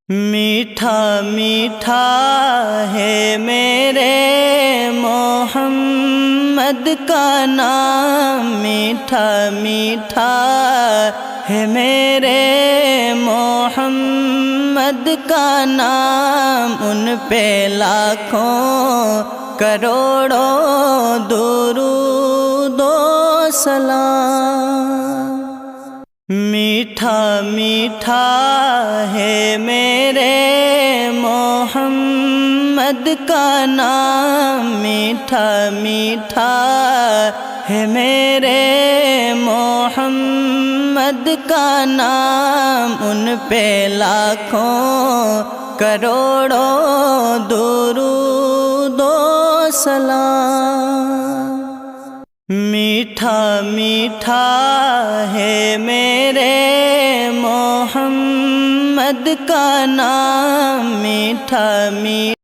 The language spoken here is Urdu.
میٹھا میٹھا ہے میرے محمد کا نام، میٹھا میٹھا ہے میرے محمد کا نام، ان پہ لاکھوں کروڑوں درود و سلام۔ میٹھا میٹھا ہے میرے محمد کا نام، میٹھا میٹھا ہے میرے محمد کا نام، ان پہ لاکھوں کروڑوں درود و سلام۔ میٹھا میٹھا ہے میرے محمد کا نام، میٹھا میٹھا